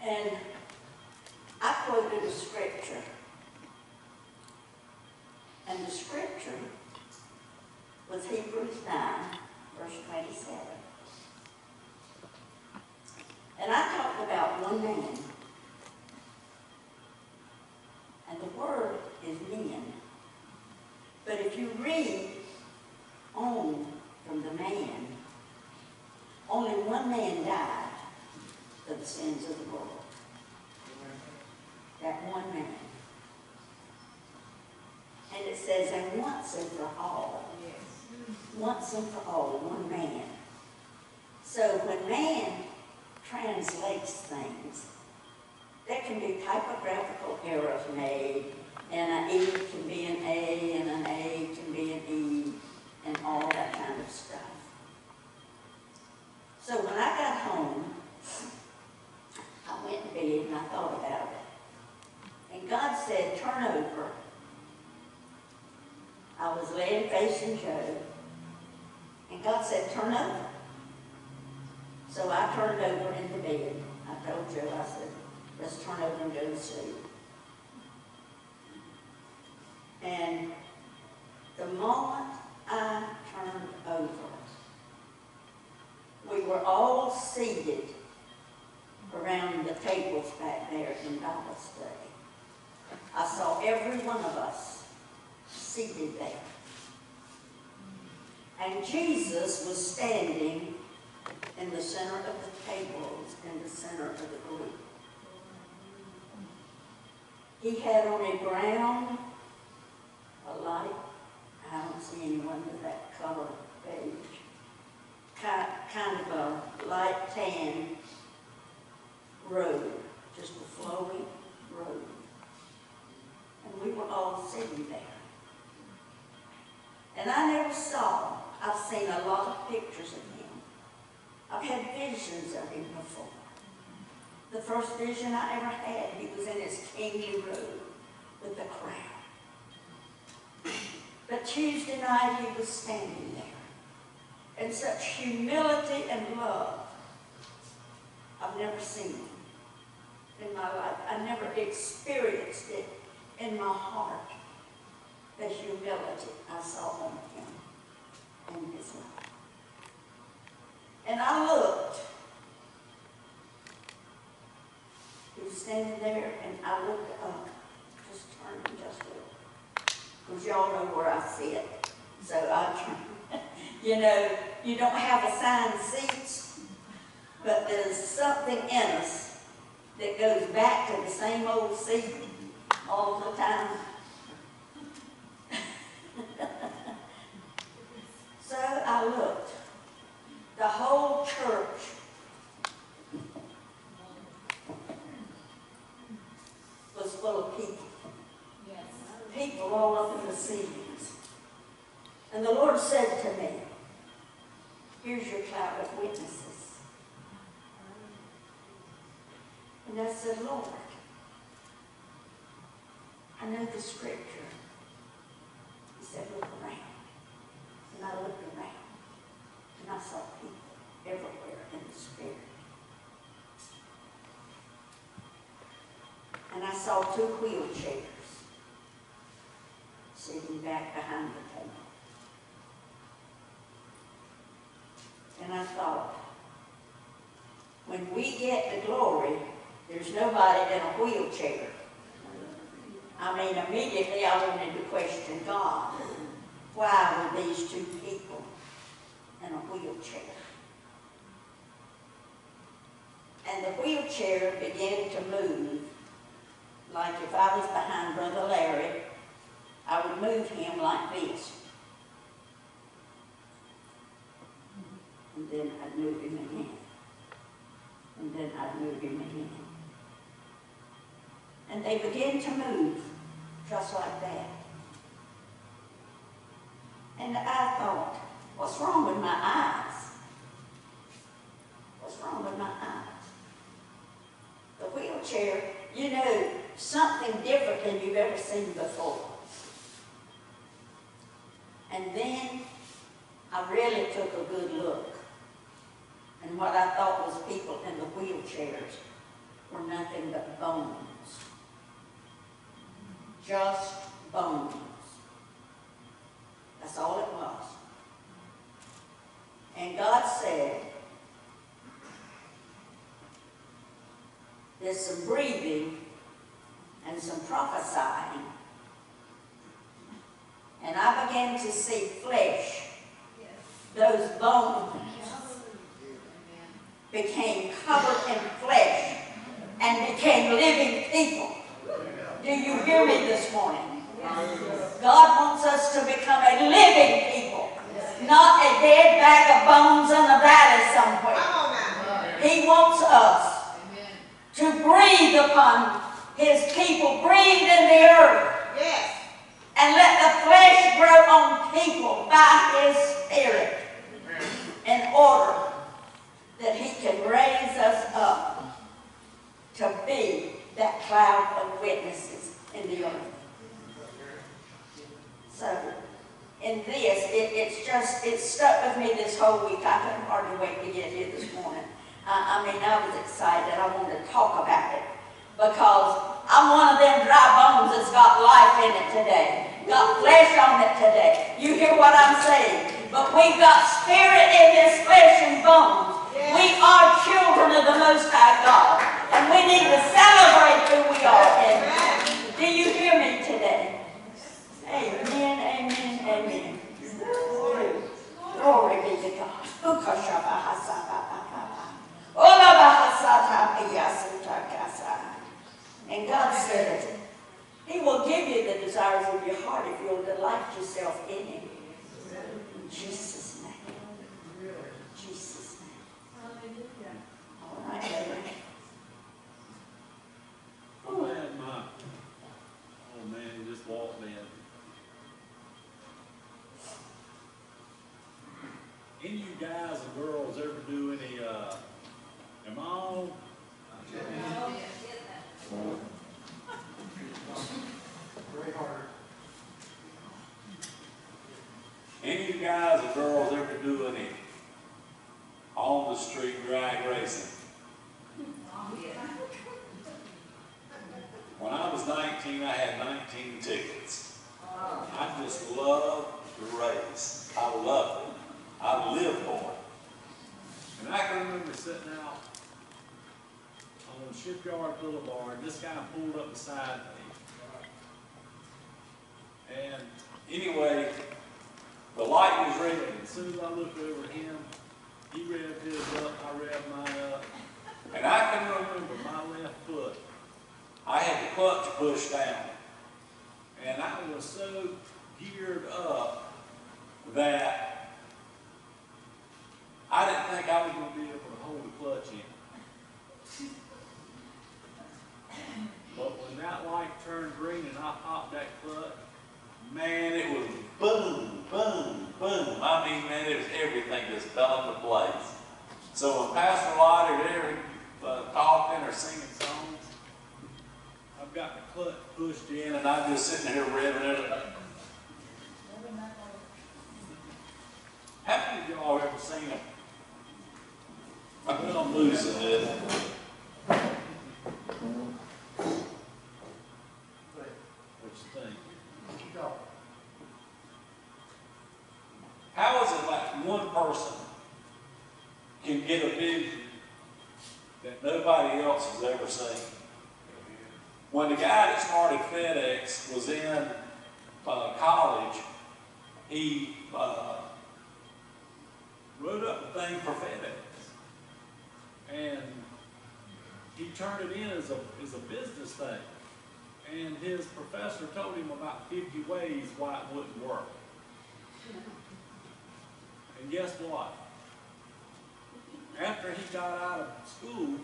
And I quoted a scripture. And the scripture was Hebrews 9, verse 27. And I talked about one man. And the word is men. But if you read on from the man, only one man died for the sins of the world. That one man. And it says, and once and for all. Once and for all, one man. So when man translates things, there can be typographical errors made, and an E can be an A, and an A can be an E, and all that kind of stuff. So when I got home, I went to bed and I thought about it. And God said, turn over. I was laying facing Job, and God said, turn over. So I turned over in the bed. I told Job, I said, let's turn over and go to sleep. And the moment I turned over, we were all seated around the tables back there in Bible study. I saw every one of us seated there. And Jesus was standing in the center of the tables, in the center of the group. He had on a brown, a light, I don't see anyone with that color beige, kind of a light tan robe, just a flowing robe. And we were all sitting there. And I never saw, I've seen a lot of pictures of him. I've had visions of him before. The first vision I ever had, he was in his kingly robe with the crown. But Tuesday night he was standing there in such humility and love. I've never seen it in my life. I never experienced it in my heart. The humility I saw on him in his life. And I looked. He was standing there, and I looked up, just turning just a little. Because y'all know where I sit. So I turned. You know, you don't have assigned seats, but there's something in us that goes back to the same old seat all the time. So I looked. The whole church was full of people. Yes. People all up in the ceilings. And the Lord said to me, here's your cloud of witnesses. And I said, Lord, I know the scripture. He said, look around. And I looked around. And I saw people everywhere in the spirit. And I saw 2 wheelchairs sitting back behind the table. And I thought, when we get to glory, there's nobody in a wheelchair. I mean, immediately I wanted to question God. Why were these 2 people in a wheelchair? And the wheelchair began to move. Like if I was behind Brother Larry, I would move him like this. And then I'd move him again. And then I'd move him again. And they began to move just like that. And I thought, what's wrong with my eyes? What's wrong with my eyes? The wheelchair, you know, something different than you've ever seen before. And then I really took a good look. And what I thought was people in the wheelchairs were nothing but bones. Just bones. That's all it was. And God said, there's some breathing and some prophesying. And I began to see flesh. Those bones became covered in flesh and became living people. Do you hear me this morning? God wants us to become a living people, not a dead bag of bones in the valley somewhere. He wants us to breathe upon His people, breathe in the earth, and let the flesh grow on people by His Spirit in order that He can raise us up to be that cloud of witnesses in the earth. So, in this, it's stuck with me this whole week. I couldn't hardly wait to get here this morning. I was excited. I wanted to talk about it because I'm one of them dry bones that's got life in it today, got flesh on it today. You hear what I'm saying? But we've got spirit in this flesh and bones. We are children of the Most High God, and we need to celebrate who we are. And do you hear me today? Amen, amen, amen. Glory be to God. And God said, He will give you the desires of your heart if you'll delight yourself in Him. In Jesus' name. Jesus' name. All right, baby. I'm glad my old man just walked in. Any of you guys and girls ever do any, am I on? Any of you guys and girls ever do any on the street drag racing? When I was 19, I had 19 tickets. I just loved the race. I loved it. I lived for it. And I can remember sitting out on Shipyard Boulevard. This guy pulled up beside me. And anyway, the light was red. As soon as I looked over at him, he revved his up, I revved mine up. And I can remember my left foot, I had the clutch pushed down. And I was so geared up that I didn't think I was going to be able to hold the clutch in. But when that light turned green and I popped that clutch, man, it was boom, boom, boom. I mean, man, it was everything just fell into place. So when Pastor Lottie there talking or singing songs, I've got the clutch pushed in and I'm just sitting here revving it up. How many of y'all ever seen them? I'm losing it. What you think? How is it like one person can get a vision that nobody else has ever seen? When the guy that started FedEx was in college, he wrote up a thing for FedEx. And he turned it in as a business thing. And his professor told him about 50 ways why it wouldn't work. And guess what? After he got out of school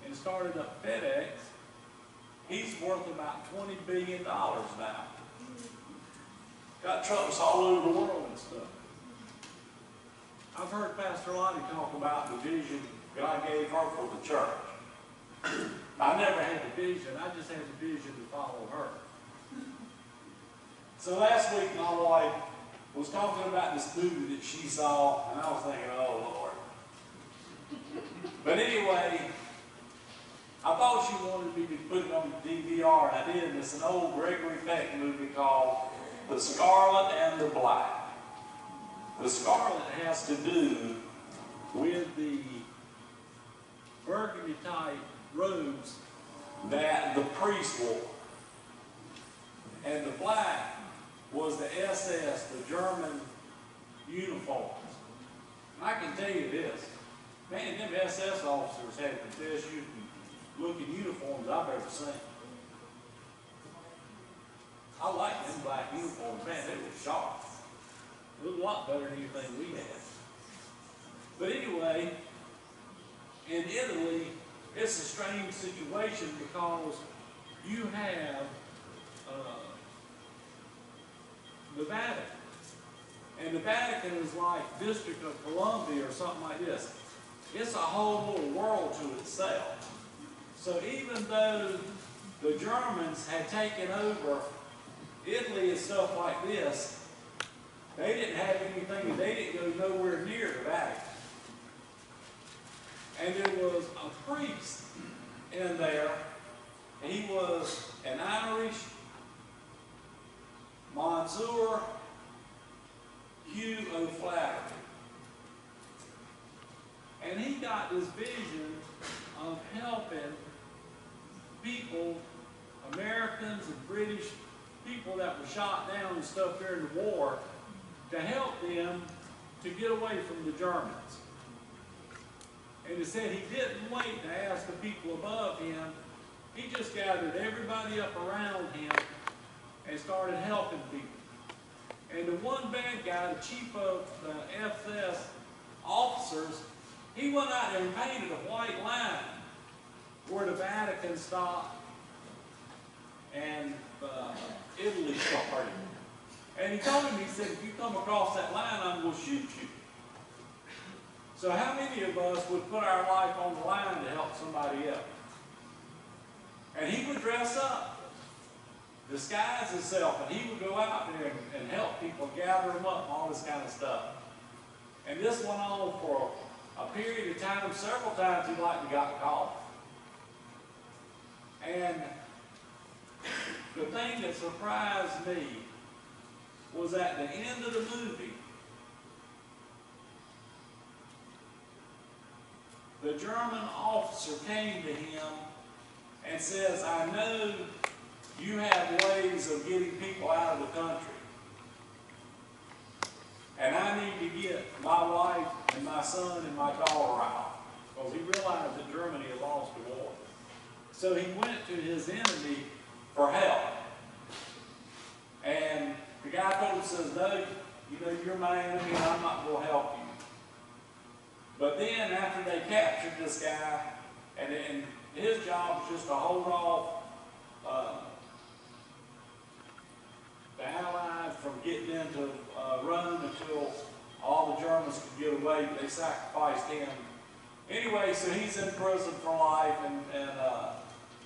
and started up FedEx, he's worth about $20 billion now. Got trucks all over the world and stuff. I've heard Pastor Lottie talk about the vision God gave her for the church. I never had the vision. I just had the vision to follow her. So last week, my wife was talking about this movie that she saw, and I was thinking, oh, Lord. But anyway, I thought you wanted me to put it on DVR, and I did, and it's an old Gregory Peck movie called The Scarlet and the Black. The scarlet has to do with the burgundy type robes that the priest wore. And the black was the SS, the German uniforms. And I can tell you this, man, them SS officers had the best looking uniforms I've ever seen. I like them black uniforms, man, they were sharp. It was a lot better than anything we had. But anyway, in Italy, it's a strange situation because you have the Vatican. And the Vatican is like District of Columbia or something like this. It's a whole little world to itself. So even though the Germans had taken over Italy and stuff like this, they didn't have anything, they didn't go nowhere near the Vatican. And there was a priest in there, and he was an Irish Monsieur Hugh O'Flaherty. And he got this vision of helping people, Americans and British people that were shot down and stuff during the war, to help them to get away from the Germans. And it said he didn't wait to ask the people above him. He just gathered everybody up around him and started helping people. And the one bad guy, the chief of the SS officers, he went out there and painted a white line where the Vatican stopped and Italy started. And he told him, he said, if you come across that line, I'm going to shoot you. So how many of us would put our life on the line to help somebody else? And he would dress up, disguise himself, and he would go out there and help people, gather them up, all this kind of stuff. And this went on for a period of time. Several times he likely got caught. And the thing that surprised me was at the end of the movie, the German officer came to him and says, I know you have ways of getting people out of the country. And I need to get my wife and my son and my daughter out. Because he realized that Germany had lost the war. So he went to his enemy for help. And the guy told him, says, no, you know, you're my enemy and I'm not going to help you. But then after they captured this guy, and his job was just to hold off the Allies from getting into Rome until all the Germans could get away. They sacrificed him. Anyway, so he's in prison for life, and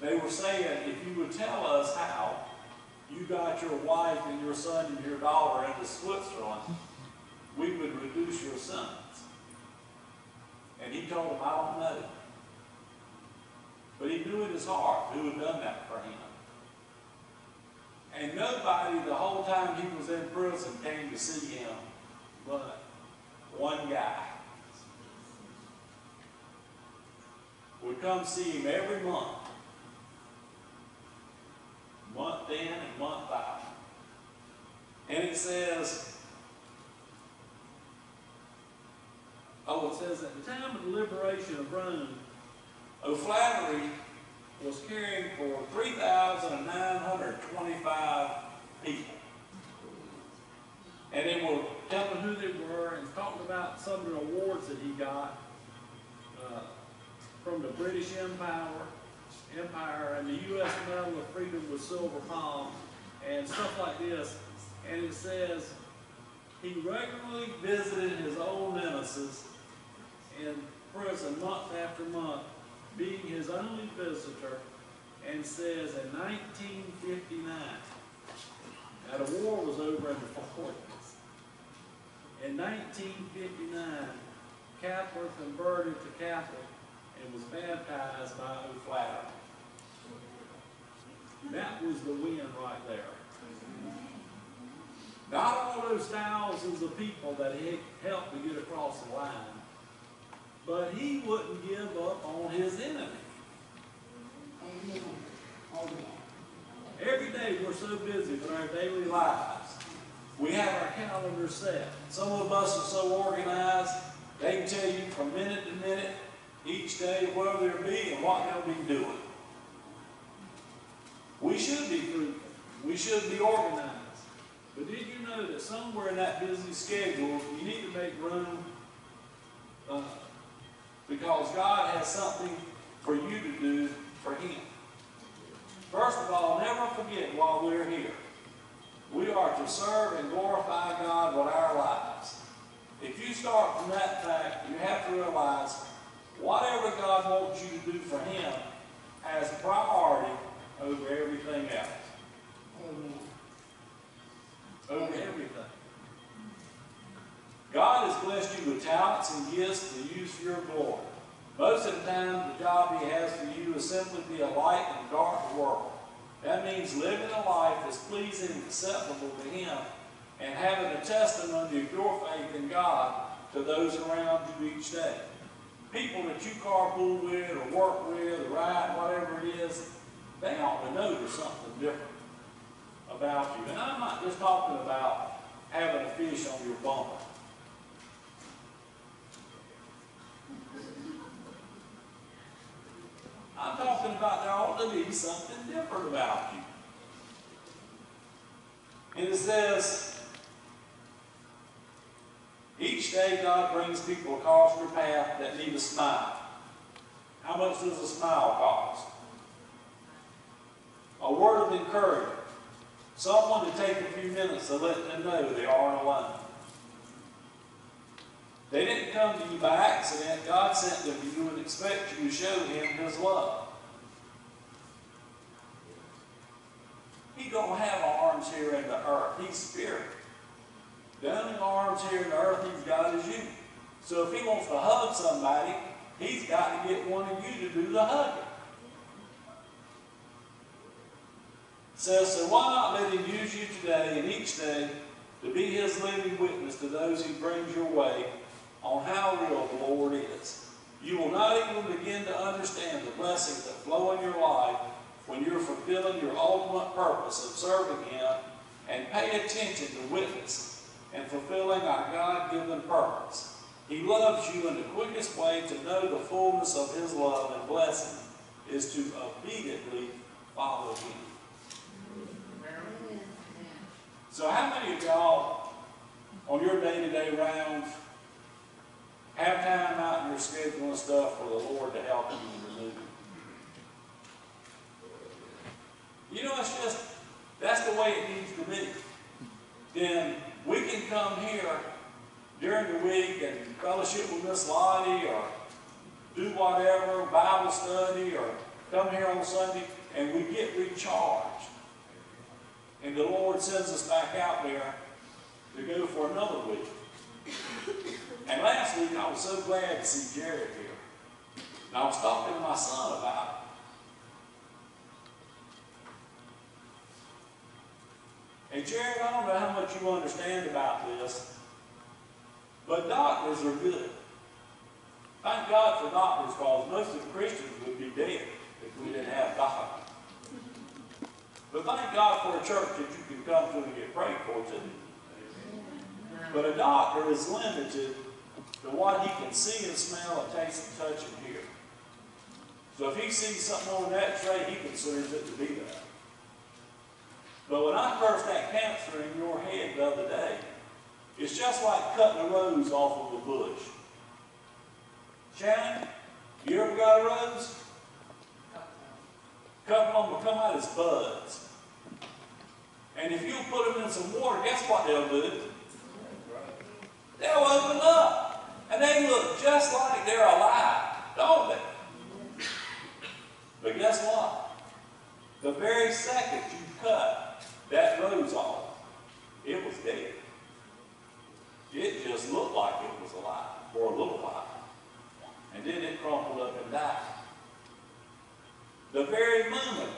they were saying, if you would tell us how you got your wife and your son and your daughter into Switzerland, we would reduce your sentence. And he told him, I don't know. But he knew in his heart who had done that for him. And nobody the whole time he was in prison came to see him but one guy. Would come see him every month. Month in and month out. And it says, it says at the time of the liberation of Rome, O'Flaherty was caring for 3,925 people. And they were telling who they were and talking about some of the awards that he got from the British Empire and the U.S. Medal of Freedom with Silver Palm and stuff like this. And it says he regularly visited his old nemesis in prison month after month, being his only visitor, and says in 1959, now the war was over in the 40s. In 1959, Catholic converted to Catholic, and was baptized by O'Flatter. That was the win right there. Not all those thousands of people that he helped to get across the line, but he wouldn't give up on his enemy. Amen. Amen. Every day we're so busy with our daily lives. We have our calendar set. Some of us are so organized, they can tell you from minute to minute, each day, where they'll be and what they'll be doing. We should be fruitful. We should be organized. But did you know that somewhere in that busy schedule, you need to make room because God has something for you to do for Him. First of all, never forget while we're here, we are to serve and glorify God with our lives. If you start from that fact, you have to realize whatever God wants you to do for Him has priority over everything else. Amen. Over everything. God has blessed you with talents and gifts to use for your glory. Most of the time, the job He has for you is simply be a light in a dark world. That means living a life that's pleasing and acceptable to Him and having a testimony of your faith in God to those around you each day. People that you carpool with or work with or ride, whatever it is, they ought to know there's something different about you. And I'm not just talking about having a fish on your bumper. I'm talking about there ought to be something different about you. And it says, each day God brings people across your path that need a smile. How much does a smile cost? A word of encouragement. Someone to take a few minutes to let them know they aren't alone. They didn't come to you by accident. God sent them to you and expect you to show Him His love. He don't have arms here in the earth. He's spirit. The only arms here in the earth He's got is you. So if He wants to hug somebody, He's got to get one of you to do the hugging. It says, so why not let Him use you today and each day to be His living witness to those He brings your way on how real the Lord is. You will not even begin to understand the blessings that flow in your life when you're fulfilling your ultimate purpose of serving Him and pay attention to witness and fulfilling our God-given purpose. He loves you, and the quickest way to know the fullness of His love and blessing is to obediently follow Him. So how many of y'all on your day-to-day rounds have time out in your schedule and stuff for the Lord to help you and renew you? You know, it's just, that's the way it needs to be. Then we can come here during the week and fellowship with Miss Lottie or do whatever, Bible study, or come here on Sunday, and we get recharged. And the Lord sends us back out there to go for another week. And last week I was so glad to see Jared here. And I was talking to my son about it. And Jared, I don't know how much you understand about this, but doctors are good. Thank God for doctors, because most of the Christians would be dead if we didn't have doctors. But thank God for a church that you can come to and get prayed for too. But a doctor is limited to what he can see and smell and taste and touch and hear. So if he sees something on an x-ray, he considers it to be that. But when I first had cancer in your head the other day, it's just like cutting a rose off of a bush. Shannon, you ever got a rose? A couple of them will come out as buds. And if you put them in some water, guess what they'll do? They'll open up. And they look just like they're alive, don't they? But guess what? The very second you cut that rose off, it was dead. It just looked like it was alive for a little while. And then it crumpled up and died. die. The very moment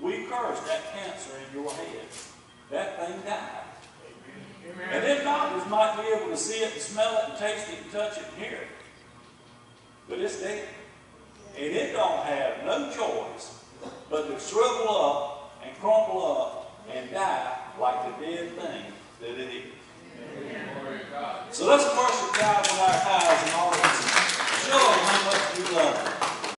we cursed that cancer in your head, that thing died. Amen. And then doctors might be able to see it and smell it and taste it and touch it and hear it. But it's dead. And it don't have no choice but to shrivel up and crumple up and die like the dead thing that it is. Amen. So let's worship God with our eyes and all of us. Show them how much we love Him.